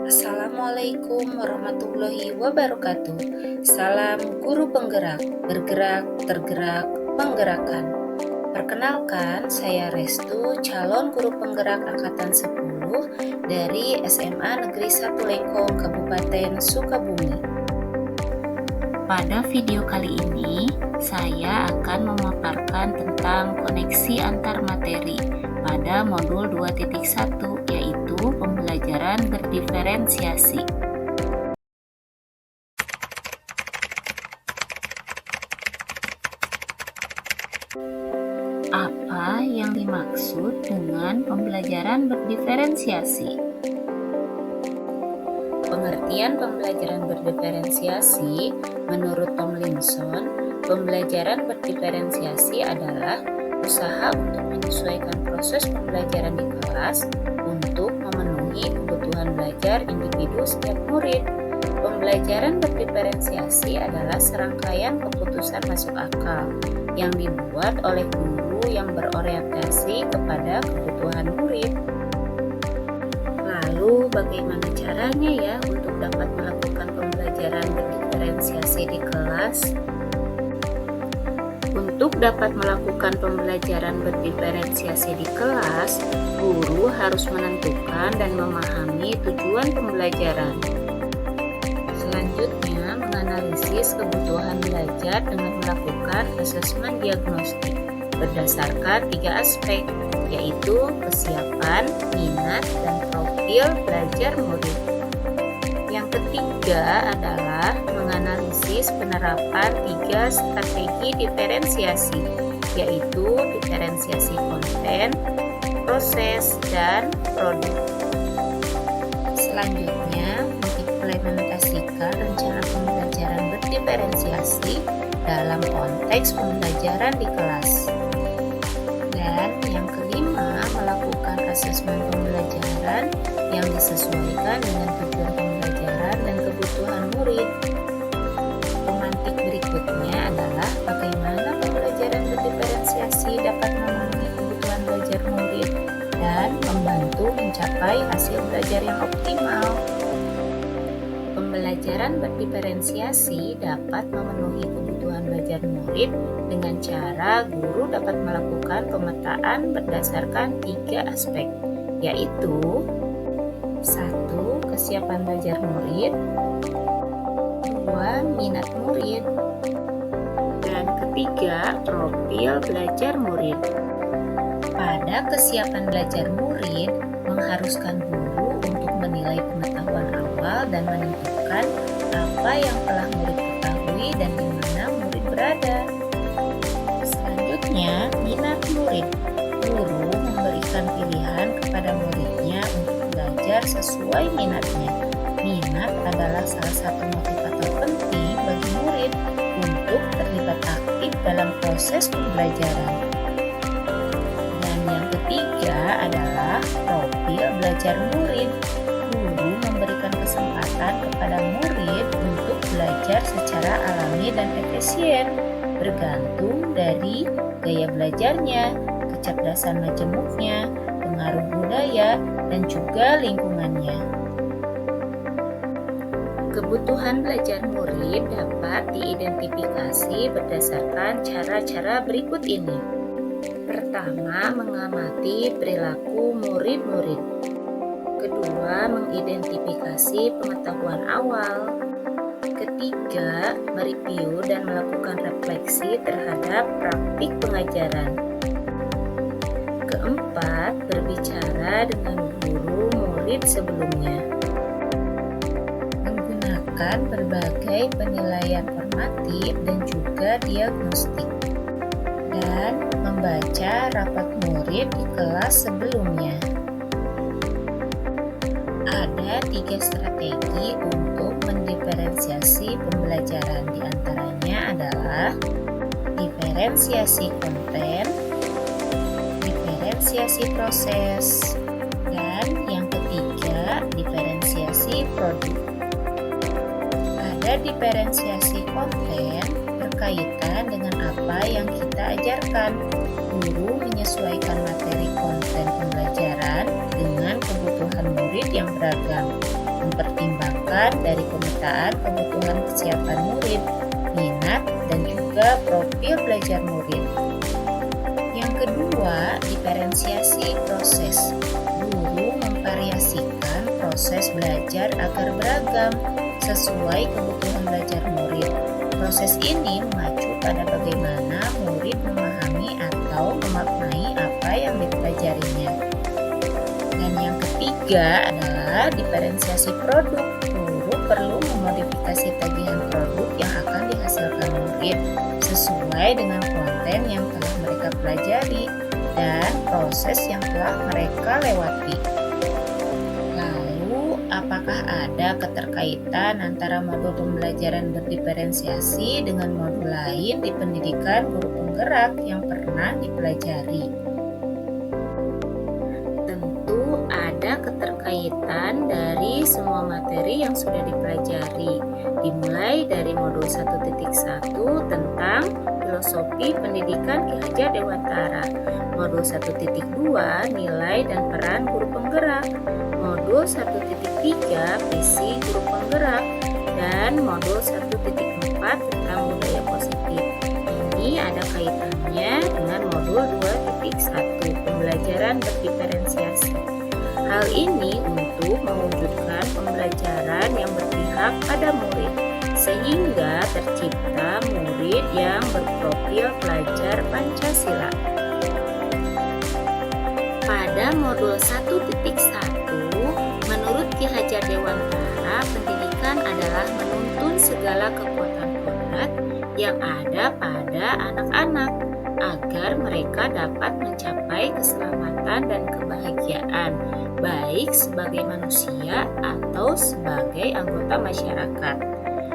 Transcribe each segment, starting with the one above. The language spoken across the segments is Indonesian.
Assalamualaikum warahmatullahi wabarakatuh. Salam guru penggerak, bergerak, tergerak, penggerakan. Perkenalkan, saya Restu, calon guru penggerak angkatan 10 dari SMA Negeri 1 Lengkong, Kabupaten Sukabumi. Pada video kali ini, saya akan memaparkan tentang koneksi antar materi pada modul 2.1, yaitu pembelajaran berdiferensiasi. Apa yang dimaksud dengan pembelajaran berdiferensiasi? Pengertian pembelajaran berdiferensiasi menurut Tomlinson, pembelajaran berdiferensiasi adalah usaha untuk menyesuaikan proses pembelajaran di kelas untuk memenuhi kebutuhan belajar individu setiap murid. Pembelajaran berdiferensiasi adalah serangkaian keputusan masuk akal yang dibuat oleh guru yang berorientasi kepada kebutuhan murid. Lalu bagaimana caranya ya untuk dapat melakukan pembelajaran berdiferensiasi di kelas? Untuk dapat melakukan pembelajaran berdiferensiasi di kelas, guru harus menentukan dan memahami tujuan pembelajaran. Selanjutnya, menganalisis kebutuhan belajar dengan melakukan asesmen diagnostik berdasarkan 3 aspek, yaitu kesiapan, minat, dan profil belajar murid. Yang ketiga adalah menganalisis penerapan 3 strategi diferensiasi, yaitu diferensiasi konten, proses, dan produk. Selanjutnya, mengimplementasikan rencana pembelajaran berdiferensiasi dalam konteks pembelajaran di kelas. Dan yang kelima, melakukan asesmen pembelajaran yang disesuaikan dengan tujuan pembelajaran dan kebutuhan murid. Pemantik berikutnya adalah bagaimana pembelajaran berdiferensiasi dapat memenuhi kebutuhan belajar murid dan membantu mencapai hasil belajar yang optimal. Pembelajaran berdiferensiasi dapat memenuhi kebutuhan belajar murid dengan cara guru dapat melakukan pemetaan berdasarkan 3 aspek, yaitu 1. Kesiapan belajar murid, 2. Minat murid, dan ketiga, profil belajar murid. Pada kesiapan belajar murid, mengharuskan guru untuk menilai pengetahuan awal dan menentukan apa yang telah murid ketahui dan di mana murid berada. Selanjutnya, minat murid. Guru memberikan pilihan kepada muridnya untuk belajar sesuai minatnya. Minat adalah salah satu motivator penting bagi murid untuk terlibat aktif dalam proses pembelajaran. Dan yang ketiga adalah profil belajar murid. Guru memberikan kesempatan kepada murid untuk belajar secara alami dan efisien, bergantung dari gaya belajarnya, kecerdasan majemuknya, pengaruh budaya, dan juga lingkungannya. Kebutuhan belajar murid dapat diidentifikasi berdasarkan cara-cara berikut ini. Pertama, mengamati perilaku murid-murid. Kedua, mengidentifikasi pengetahuan awal. Ketiga, mereview dan melakukan refleksi terhadap praktik pengajaran. Keempat, berbicara dengan guru murid sebelumnya. Menggunakan berbagai penilaian formatif dan juga diagnostik. Dan membaca rapat murid di kelas sebelumnya. Ada 3 strategi untuk mendiferensiasi pembelajaran, diantaranya adalah diferensiasi konten, diferensiasi proses, dan yang ketiga, diferensiasi produk. Pada diferensiasi konten berkaitan dengan apa yang kita ajarkan. Guru menyesuaikan materi konten pembelajaran dengan kebutuhan murid yang beragam. mempertimbangkan dari pemetaan kebutuhan kesiapan murid, minat, dan juga profil belajar murid. Yang kedua, diferensiasi proses. Guru memvariasikan proses belajar agar beragam sesuai kebutuhan belajar murid. Proses ini mengacu pada bagaimana murid memahami atau memaknai apa yang dipelajarinya. Dan yang ketiga adalah diferensiasi produk. Guru perlu memodifikasi tagihan produk yang akan dihasilkan murid sesuai dengan konten yang telah mereka pelajari dan proses yang telah mereka lewati. Lalu, apakah ada keterkaitan antara modul pembelajaran berdiferensiasi dengan modul lain di pendidikan guru penggerak yang pernah dipelajari? Tentu ada keterkaitan dari semua materi yang sudah dipelajari, dimulai dari modul 1.1 tentang Filosofi Pendidikan Ki Hajar Dewantara, modul 1.2 Nilai dan Peran Guru Penggerak, modul 1.3 Visi Guru Penggerak, dan modul 1.4 tentang Budaya Positif. Ini ada kaitannya dengan modul 2.1 Pembelajaran Berdiferensiasi. Hal ini untuk mewujudkan pembelajaran yang berpihak pada murid, sehingga tercipta murid yang berprofil pelajar Pancasila. Pada modul 1.1, menurut Ki Hajar Dewantara, pendidikan adalah menuntun segala kekuatan kodrat yang ada pada anak-anak agar mereka dapat mencapai keselamatan dan kebahagiaan, baik sebagai manusia atau sebagai anggota masyarakat.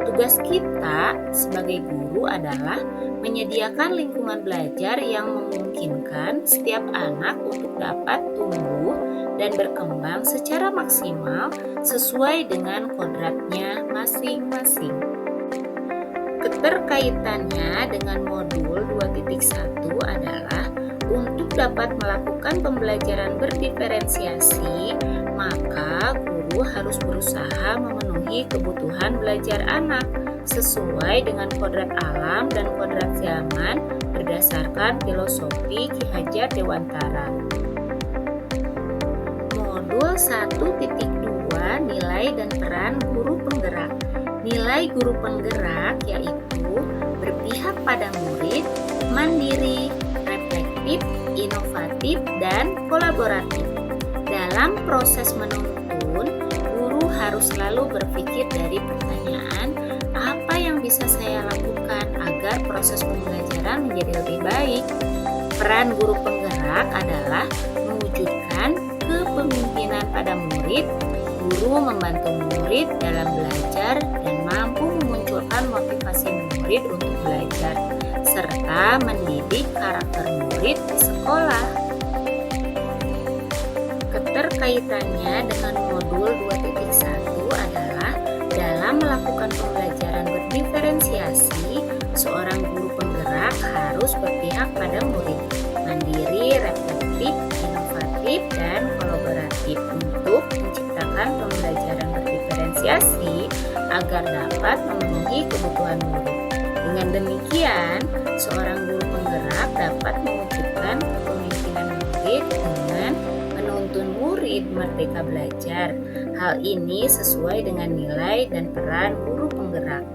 Tugas kita sebagai guru adalah menyediakan lingkungan belajar yang memungkinkan setiap anak untuk dapat tumbuh dan berkembang secara maksimal sesuai dengan kodratnya masing-masing. Keterkaitannya dengan modul 2.1 adalah untuk dapat melakukan pembelajaran berdiferensiasi, maka guru harus berusaha memenuhi kebutuhan belajar anak sesuai dengan kodrat alam dan kodrat zaman berdasarkan filosofi Ki Hajar Dewantara. Modul 1.2 Nilai dan Peran Guru Penggerak. Nilai guru penggerak yaitu berpihak pada murid, mandiri, reflektif, inovatif, dan kolaboratif. Dalam proses menuntun, guru harus selalu berpikir dari pertanyaan, apa yang bisa saya lakukan agar proses pembelajaran menjadi lebih baik? Peran guru penggerak adalah mewujudkan kepemimpinan pada murid. Guru membantu murid dalam belajar dan mampu memunculkan motivasi murid untuk belajar, serta mendidik karakter murid di sekolah. Keterkaitannya dengan modul 2.1 adalah dalam melakukan pembelajaran berdiferensiasi, seorang guru penggerak harus berpihak pada murid, mandiri, reflektif, inovatif, dan kolaboratif untuk menciptakan pembelajaran berdiferensiasi agar dapat memenuhi kebutuhan murid. Dengan demikian, seorang guru penggerak dapat mewujudkan kepemimpinan murid dengan menuntun murid merdeka belajar. Hal ini sesuai dengan nilai dan peran guru penggerak.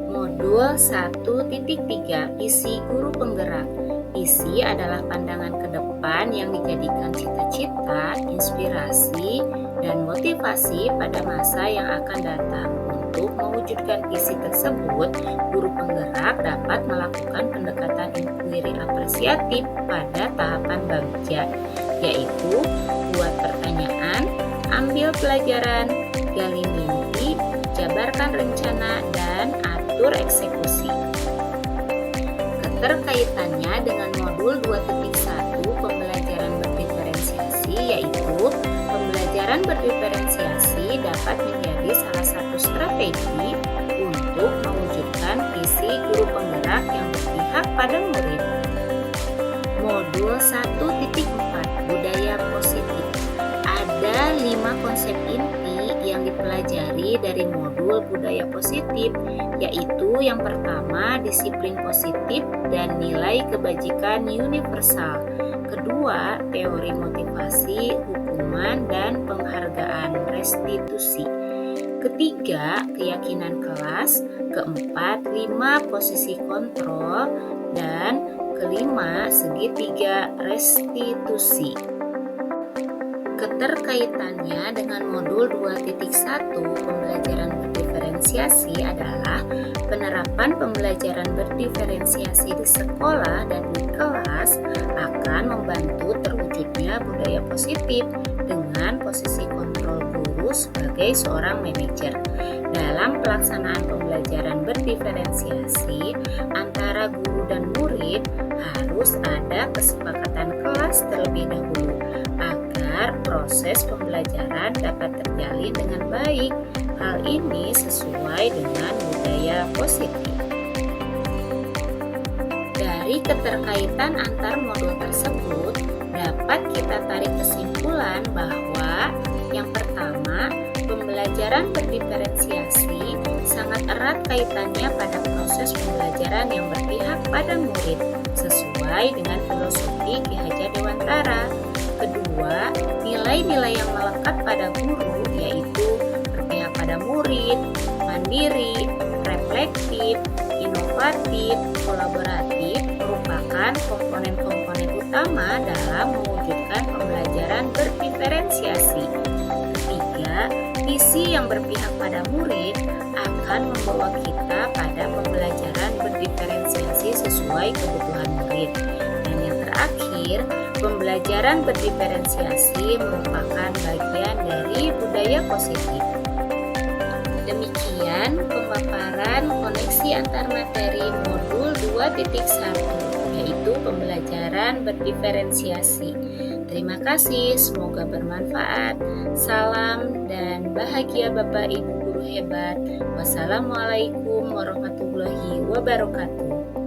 Modul 1.3 Visi Guru Penggerak. Visi adalah pandangan ke depan yang dijadikan cita-cita, inspirasi, dan motivasi pada masa yang akan datang. Untuk mewujudkan visi tersebut, guru penggerak dapat melakukan pendekatan inquiry apresiatif pada tahapan bagja, yaitu buat pertanyaan, ambil pelajaran, gali mimpi, jabarkan rencana, dan atur eksekusi. Keterkaitannya dengan modul 2.1 pembelajaran berdiferensiasi, yaitu pembelajaran berdiferensiasi dapat menjadi salah satu strategi untuk mewujudkan visi guru penggerak yang berpihak pada murid. Modul 1.4 Budaya Positif. Ada 5 konsep inti yang dipelajari dari modul budaya positif, yaitu yang pertama disiplin positif dan nilai kebajikan universal. Kedua, teori motivasi, hukuman, dan penghargaan restitusi. Ketiga, keyakinan kelas. Keempat, 5 posisi kontrol. Dan kelima, segitiga restitusi. Keterkaitannya dengan modul 2.1 pembelajaran berdiferensiasi adalah penerapan pembelajaran berdiferensiasi di sekolah dan di kelas akan membantu terwujudnya budaya positif dengan posisi kontrol guru sebagai seorang manajer. Dalam pelaksanaan pembelajaran berdiferensiasi antara guru dan murid harus ada kesepakatan kelas terlebih dahulu agar proses pembelajaran dapat terjalin dengan baik. Hal ini sesuai dengan budaya positif. Dari keterkaitan antar modul tersebut, dapat kita tarik kesimpulan bahwa yang pertama, pembelajaran berdiferensiasi sangat erat kaitannya pada proses pembelajaran yang berpihak pada murid, sesuai dengan filosofi Ki Hajar Dewantara. Kedua, nilai-nilai yang melekat pada guru yaitu berpihak pada murid, mandiri, reflektif, inovatif, kolaboratif merupakan komponen-komponen utama dalam mewujudkan pembelajaran berdiferensiasi. Ketiga, visi yang berpihak pada murid akan membawa kita pada pembelajaran berdiferensiasi sesuai kebutuhan murid. Dan yang terakhir, pembelajaran berdiferensiasi merupakan bagian dari budaya positif. Demikian pemaparan koneksi antar materi modul 2.1, yaitu pembelajaran berdiferensiasi. Terima kasih, semoga bermanfaat. Salam dan bahagia Bapak Ibu guru hebat. Wassalamualaikum warahmatullahi wabarakatuh.